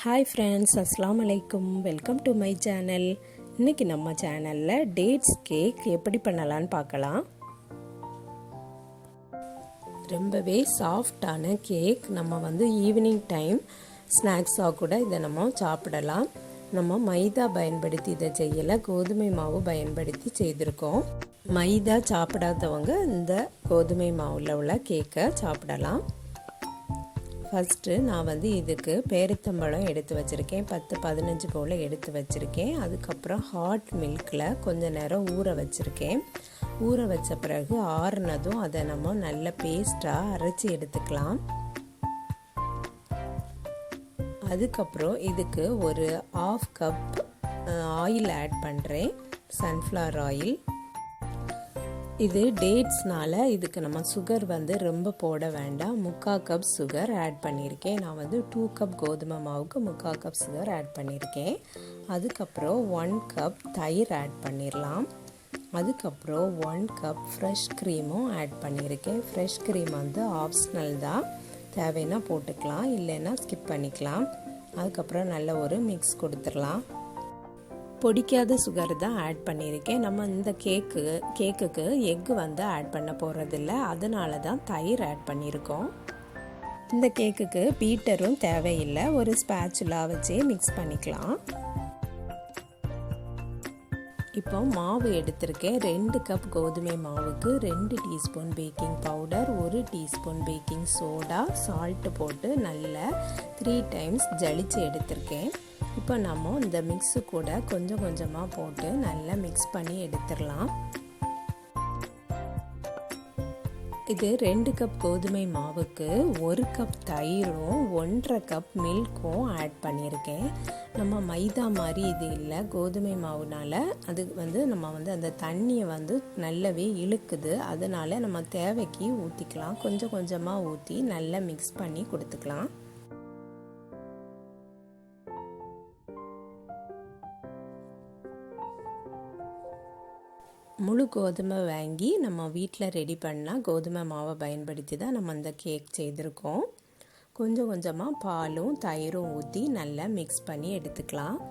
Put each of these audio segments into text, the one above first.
Hi friends, அஸ்ஸலாமு அலைக்கும். Welcome to my channel. இன்றைக்கி நம்ம சேனலில் டேட்ஸ் கேக் எப்படி பண்ணலான்னு பார்க்கலாம். ரொம்பவே சாஃப்டான கேக். நம்ம ஈவினிங் டைம் ஸ்நாக்ஸாக கூட இதை நம்ம சாப்பிடலாம். நம்ம மைதா பயன்படுத்தி இதை செய்யலை, கோதுமை மாவு பயன்படுத்தி செய்திருக்கோம். மைதா சாப்பிடாதவங்க இந்த கோதுமை மாவில் உள்ள கேக்கை சாப்பிடலாம். ஃபஸ்ட்டு நான் இதுக்கு பேரித்தம்பழம் எடுத்து வச்சுருக்கேன். 10-15 போல் எடுத்து வச்சுருக்கேன். அதுக்கப்புறம் ஹாட் மில்கில் கொஞ்சம் நேரம் ஊற வச்சுருக்கேன். ஊற வச்ச பிறகு ஆறுனதும் அதை நம்ம நல்ல பேஸ்ட்டாக அரைச்சி எடுத்துக்கலாம். அதுக்கப்புறம் இதுக்கு ஒரு 1/2 கப் ஆயில் ஆட் பண்ணுறேன், சன்ஃப்ளவர் ஆயில். இது டேட்ஸ்னால் இதுக்கு நம்ம சுகர் ரொம்ப போட வேண்டாம். 3/4 கப் சுகர் ஆட் பண்ணியிருக்கேன். நான் 2 கப் கோதுமை மாவுக்கு 3/4 கப் சுகர் ஆட் பண்ணியிருக்கேன். அதுக்கப்புறம் 1 கப் தயிர் ஆட் பண்ணிடலாம். அதுக்கப்புறம் 1 கப் ஃப்ரெஷ் க்ரீமும் ஆட் பண்ணியிருக்கேன். ஃப்ரெஷ் க்ரீம் ஆப்ஷனல் தான், தேவைன்னா போட்டுக்கலாம், இல்லைன்னா ஸ்கிப் பண்ணிக்கலாம். அதுக்கப்புறம் நல்ல ஒரு மிக்ஸ் கொடுத்துடலாம். பொடிக்காத சுகர் தான் ஆட் பண்ணியிருக்கேன். நம்ம இந்த கேக்குக்கு எக்கு ஆட் பண்ண போகிறதில்ல, அதனால தான் தயிர் ஆட் பண்ணியிருக்கோம். இந்த கேக்குக்கு பீட்டரும் தேவையில்லை, ஒரு ஸ்பேச்சுலா வச்சே மிக்ஸ் பண்ணிக்கலாம். இப்போ மாவு எடுத்திருக்கேன். 2 கப் கோதுமை மாவுக்கு 2 teaspoon baking powder, 1 teaspoon baking soda, salt போட்டு நல்லா 3 டைம்ஸ் ஜலிச்சு எடுத்திருக்கேன். இப்போ நம்ம இந்த மிக்ஸு கூட கொஞ்சம் கொஞ்சமாக போட்டு நல்லா மிக்ஸ் பண்ணி எடுத்துடலாம். இது 2 கப் கோதுமை மாவுக்கு 1 கப் தயிரும் 1/2 கப் மில்க்கும் ஆட் பண்ணியிருக்கேன். நம்ம மைதா மாதிரி இது இல்லை, கோதுமை மாவுனால அது நம்ம அந்த தண்ணியை நல்லாவே இழுக்குது. அதனால நம்ம தேவைக்கு ஊற்றிக்கலாம், கொஞ்சம் கொஞ்சமாக ஊற்றி நல்லா மிக்ஸ் பண்ணி கொடுத்துக்கலாம். முழு கோதுமை வாங்கி நம்ம வீட்டில் ரெடி பண்ணால் கோதுமை மாவை பயன்படுத்தி தான் நம்ம அந்த கேக் செய்திருக்கோம். கொஞ்சம் கொஞ்சமாக பாலும் தயிரும் ஊற்றி நல்லா மிக்ஸ் பண்ணி எடுத்துக்கலாம்.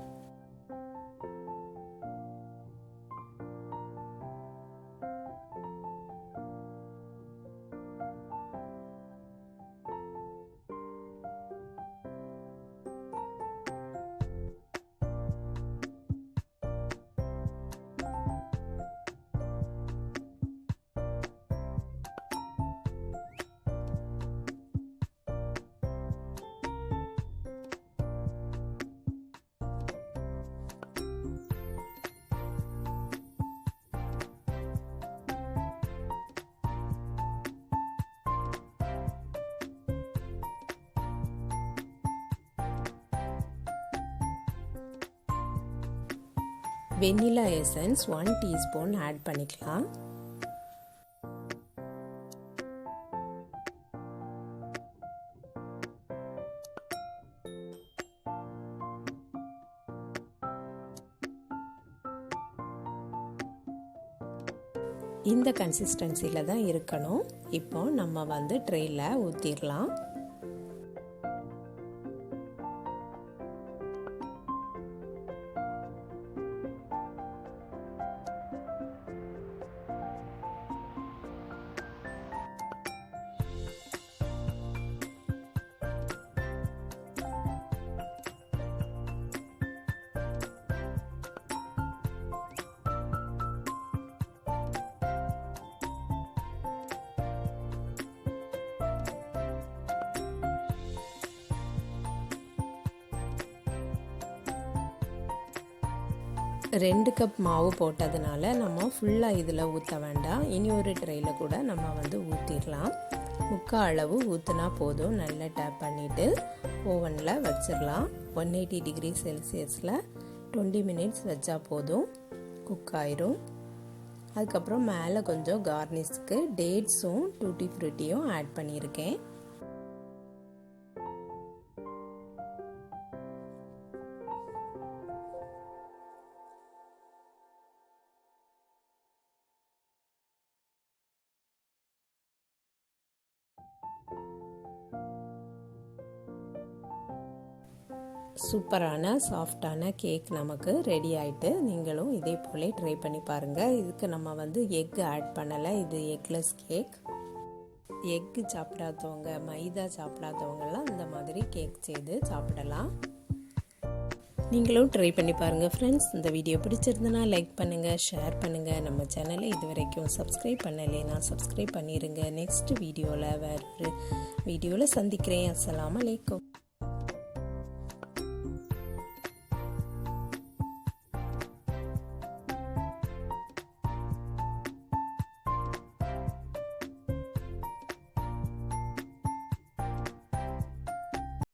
வெண்ணிலா எசன்ஸ் 1 டீஸ்பூன் ஆட் பண்ணிக்கலாம். இந்த கன்சிஸ்டன்சியில் தான் இருக்கணும். இப்போ நம்ம ட்ரேயில் ஊற்றிடலாம். ரெண்டு கப் மாவு போட்டதுனால நம்ம ஃபுல்லாக இதில் ஊற்ற வேண்டாம். இனி ஒரு ட்ரையில் கூட நம்ம ஊற்றிடலாம். 3/4 அளவு ஊற்றினா போதும். நல்லா டேப் பண்ணிவிட்டு ஓவனில் வச்சிடலாம். 180 டிகிரி செல்சியஸில் 20 மினிட்ஸ் வச்சா போதும், குக் ஆயிரும். அதுக்கப்புறம் மேலே கொஞ்சம் கார்னிஷ்க்கு டேட்ஸும் டூட்டி ஃப்ரூட்டியும் ஆட் பண்ணியிருக்கேன். சூப்பரான சாஃப்டான கேக் நமக்கு ரெடி ஆகிட்டு, நீங்களும் இதே போல ட்ரை பண்ணி பாருங்கள். இதுக்கு நம்ம எக் ஆட் பண்ணலை, இது எக்லெஸ் கேக். எக்கு சாப்பிடாதவங்க, மைதா சாப்பிடாதவங்கலாம் இந்த மாதிரி கேக் செய்து சாப்பிடலாம். நீங்களும் ட்ரை பண்ணி பாருங்கள் ஃப்ரெண்ட்ஸ். இந்த வீடியோ பிடிச்சிருந்தனா லைக் பண்ணுங்கள், ஷேர் பண்ணுங்கள். நம்ம சேனலை இது வரைக்கும் சப்ஸ்கிரைப் பண்ணலைன்னா சப்ஸ்கிரைப் பண்ணிடுங்க. நெக்ஸ்ட் வீடியோவில் வேறு ஒரு வீடியோவில் சந்திக்கிறேன். அஸ்ஸலாமு அலைக்கும்.